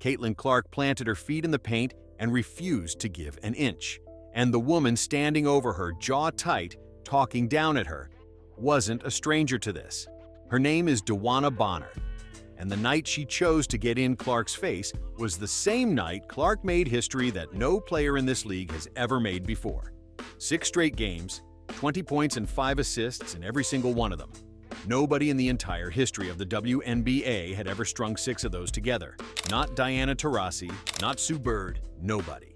Caitlin Clark planted her feet in the paint and refused to give an inch. And the woman standing over her, jaw tight, talking down at her, wasn't a stranger to this. Her name is DeWanna Bonner. And the night she chose to get in Clark's face was the same night Clark made history that no player in this league has ever made before. 6 straight games, 20 points and 5 assists in every single one of them. Nobody in the entire history of the WNBA had ever strung 6 of those together. Not Diana Taurasi, not Sue Bird, nobody.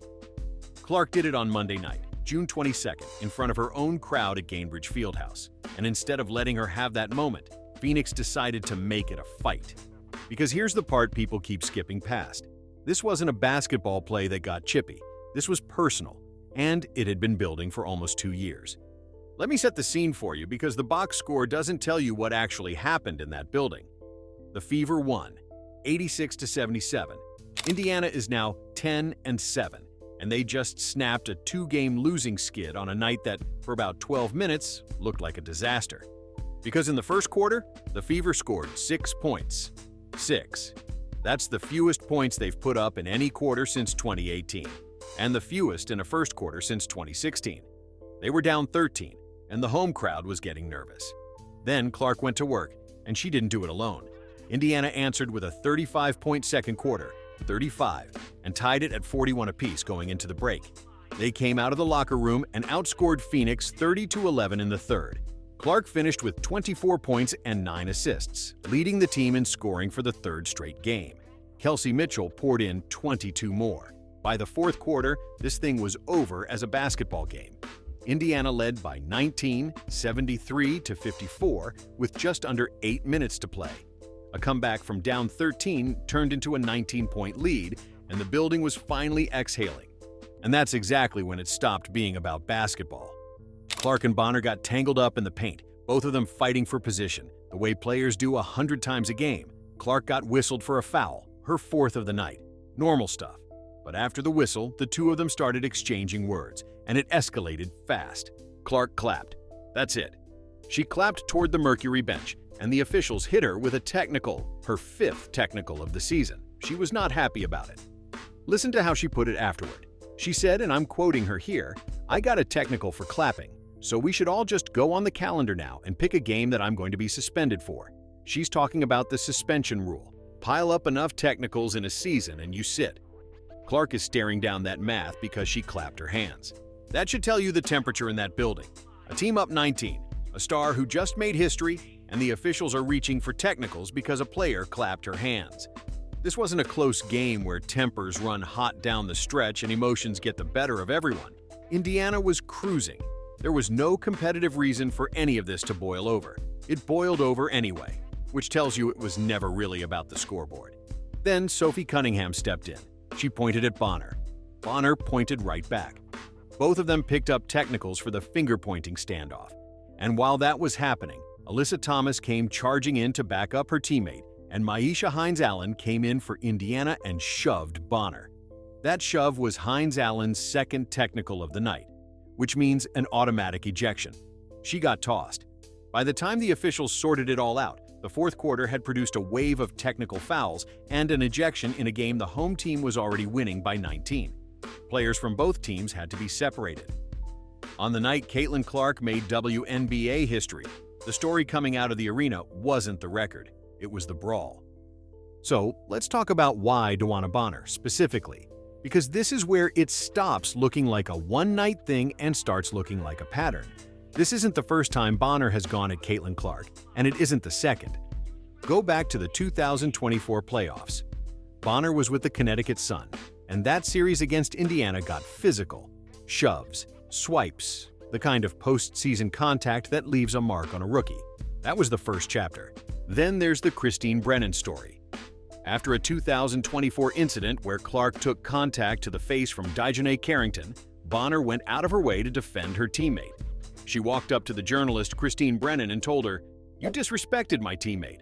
Clark did it on Monday night, June 22nd, in front of her own crowd at Gainbridge Fieldhouse. And instead of letting her have that moment, Phoenix decided to make it a fight. Because here's the part people keep skipping past. This wasn't a basketball play that got chippy. This was personal, and it had been building for almost 2 years. Let me set the scene for you because the box score doesn't tell you what actually happened in that building. The Fever won, 86-77. Indiana is now 10-7, and they just snapped a 2-game losing skid on a night that, for about 12 minutes, looked like a disaster. Because in the first quarter, the Fever scored 6 points. 6. That's the fewest points they've put up in any quarter since 2018, and the fewest in a first quarter since 2016. They were down 13, and the home crowd was getting nervous. Then Clark went to work, and she didn't do it alone. Indiana answered with a 35-point second quarter, 35, and tied it at 41 apiece going into the break. They came out of the locker room and outscored Phoenix 30-11 in the third. Clark finished with 24 points and 9 assists, leading the team in scoring for the third straight game. Kelsey Mitchell poured in 22 more. By the fourth quarter, this thing was over as a basketball game. Indiana led by 19, 73-54, with just under 8 minutes to play. A comeback from down 13 turned into a 19-point lead, and the building was finally exhaling. And that's exactly when it stopped being about basketball. Clark and Bonner got tangled up in the paint, both of them fighting for position, the way players do 100 times a game. Clark got whistled for a foul, her 4th of the night. Normal stuff. But after the whistle, the two of them started exchanging words, and it escalated fast. Clark clapped. That's it. She clapped toward the Mercury bench, and the officials hit her with a technical, her 5th technical of the season. She was not happy about it. Listen to how she put it afterward. She said, and I'm quoting her here, "I got a technical for clapping, so we should all just go on the calendar now and pick a game that I'm going to be suspended for." She's talking about the suspension rule. Pile up enough technicals in a season and you sit. Clark is staring down that math because she clapped her hands. That should tell you the temperature in that building. A team up 19, a star who just made history, and the officials are reaching for technicals because a player clapped her hands. This wasn't a close game where tempers run hot down the stretch and emotions get the better of everyone. Indiana was cruising. There was no competitive reason for any of this to boil over. It boiled over anyway, which tells you it was never really about the scoreboard. Then Sophie Cunningham stepped in. She pointed at Bonner. Bonner pointed right back. Both of them picked up technicals for the finger-pointing standoff. And while that was happening, Alyssa Thomas came charging in to back up her teammate, and Maisha Hines-Allen came in for Indiana and shoved Bonner. That shove was Hines-Allen's 2nd technical of the night, which means an automatic ejection. She got tossed. By the time the officials sorted it all out, the fourth quarter had produced a wave of technical fouls and an ejection in a game the home team was already winning by 19. Players from both teams had to be separated. On the night Caitlin Clark made WNBA history, the story coming out of the arena wasn't the record, it was the brawl. So let's talk about why DeWanna Bonner specifically, because this is where it stops looking like a one-night thing and starts looking like a pattern. This isn't the first time Bonner has gone at Caitlin Clark, and it isn't the second. Go back to the 2024 playoffs. Bonner was with the Connecticut Sun, and that series against Indiana got physical. Shoves, swipes, the kind of postseason contact that leaves a mark on a rookie. That was the first chapter. Then there's the Christine Brennan story. After a 2024 incident where Clark took contact to the face from Dejanay Carrington, Bonner went out of her way to defend her teammate. She walked up to the journalist Christine Brennan and told her, "You disrespected my teammate."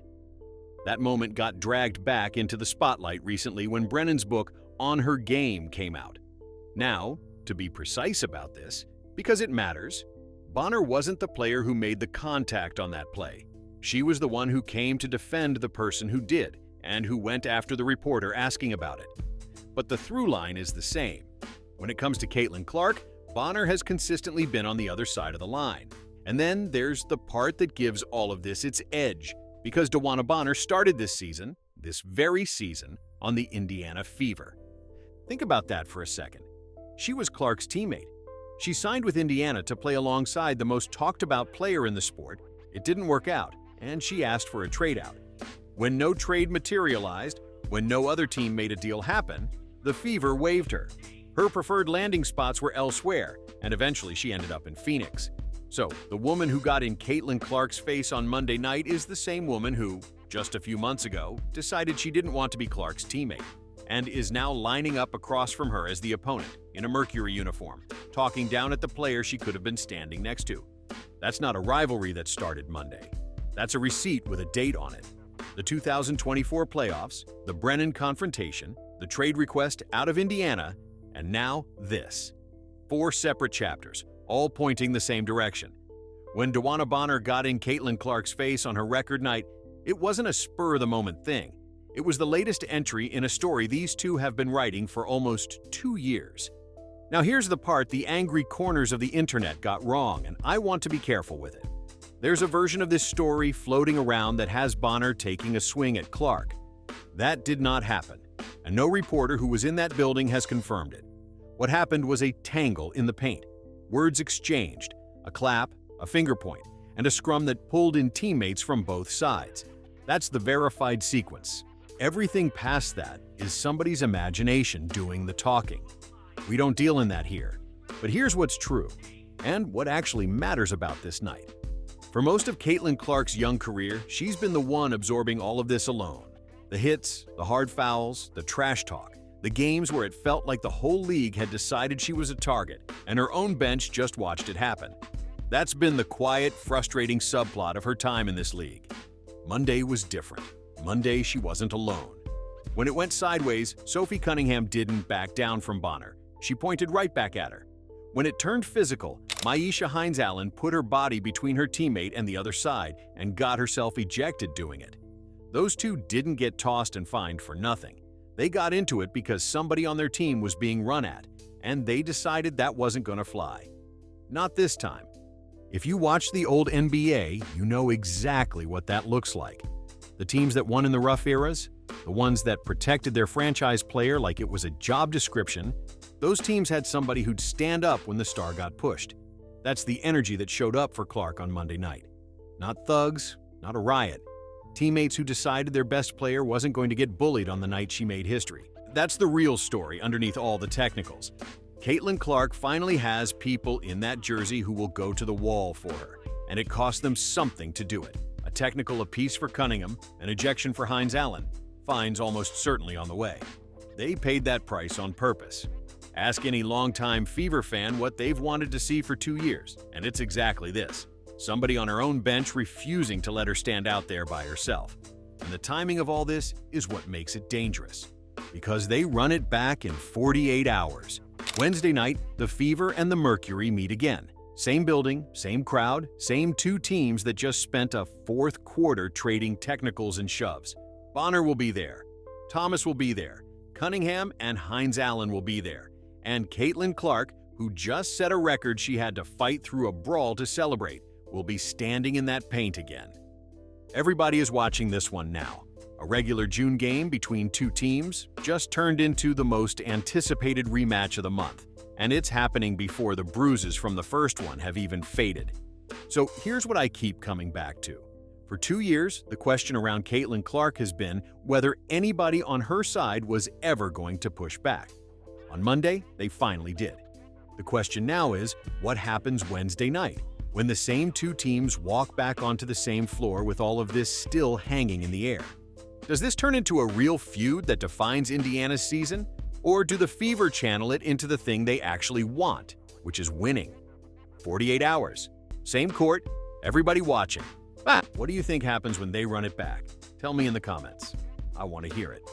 That moment got dragged back into the spotlight recently when Brennan's book On Her Game came out. Now, to be precise about this, because it matters, Bonner wasn't the player who made the contact on that play. She was the one who came to defend the person who did, and who went after the reporter asking about it. But the through line is the same. When it comes to Caitlin Clark, Bonner has consistently been on the other side of the line. And then there's the part that gives all of this its edge, because DeWanna Bonner started this season, this very season, on the Indiana Fever. Think about that for a second. She was Clark's teammate. She signed with Indiana to play alongside the most talked-about player in the sport. It didn't work out, and she asked for a trade-out. When no trade materialized, when no other team made a deal happen, the Fever waived her. Her preferred landing spots were elsewhere, and eventually she ended up in Phoenix. So, the woman who got in Caitlin Clark's face on Monday night is the same woman who, just a few months ago, decided she didn't want to be Clark's teammate, and is now lining up across from her as the opponent, in a Mercury uniform, talking down at the player she could have been standing next to. That's not a rivalry that started Monday. That's a receipt with a date on it. The 2024 playoffs, the Brennan confrontation, the trade request out of Indiana, and now this. 4 separate chapters, all pointing the same direction. When DeWanna Bonner got in Caitlin Clark's face on her record night, it wasn't a spur-of-the-moment thing. It was the latest entry in a story these two have been writing for almost 2 years. Now here's the part the angry corners of the internet got wrong, and I want to be careful with it. There's a version of this story floating around that has Bonner taking a swing at Clark. That did not happen, and no reporter who was in that building has confirmed it. What happened was a tangle in the paint. Words exchanged, a clap, a finger point, and a scrum that pulled in teammates from both sides. That's the verified sequence. Everything past that is somebody's imagination doing the talking. We don't deal in that here. But here's what's true, and what actually matters about this night. For most of Caitlin Clark's young career, she's been the one absorbing all of this alone. The hits, the hard fouls, the trash talk, the games where it felt like the whole league had decided she was a target, and her own bench just watched it happen. That's been the quiet, frustrating subplot of her time in this league. Monday was different. Monday, she wasn't alone. When it went sideways, Sophie Cunningham didn't back down from Bonner. She pointed right back at her. When it turned physical, Hines-Allen put her body between her teammate and the other side and got herself ejected doing it. Those two didn't get tossed and fined for nothing. They got into it because somebody on their team was being run at, and they decided that wasn't going to fly. Not this time. If you watch the old NBA, you know exactly what that looks like. The teams that won in the rough eras, the ones that protected their franchise player like it was a job description, those teams had somebody who'd stand up when the star got pushed. That's the energy that showed up for Clark on Monday night. Not thugs, not a riot. Teammates who decided their best player wasn't going to get bullied on the night she made history. That's the real story underneath all the technicals. Caitlin Clark finally has people in that jersey who will go to the wall for her, and it cost them something to do it. A technical apiece for Cunningham, an ejection for Hines-Allen, fines almost certainly on the way. They paid that price on purpose. Ask any longtime Fever fan what they've wanted to see for 2 years, and it's exactly this. Somebody on her own bench refusing to let her stand out there by herself. And the timing of all this is what makes it dangerous, because they run it back in 48 hours. Wednesday night, the Fever and the Mercury meet again. Same building, same crowd, same 2 teams that just spent a 4th quarter trading technicals and shoves. Bonner will be there. Thomas will be there. Cunningham and Hines-Allen will be there. And Caitlin Clark, who just set a record she had to fight through a brawl to celebrate, will be standing in that paint again. Everybody is watching this one now. A regular June game between 2 teams just turned into the most anticipated rematch of the month, and it's happening before the bruises from the first one have even faded. So here's what I keep coming back to. For 2 years, the question around Caitlin Clark has been whether anybody on her side was ever going to push back. On Monday, they finally did. The question now is, what happens Wednesday night, when the same 2 teams walk back onto the same floor with all of this still hanging in the air? Does this turn into a real feud that defines Indiana's season? Or do the Fever channel it into the thing they actually want, which is winning? 48 hours, same court, everybody watching. What do you think happens when they run it back? Tell me in the comments. I want to hear it.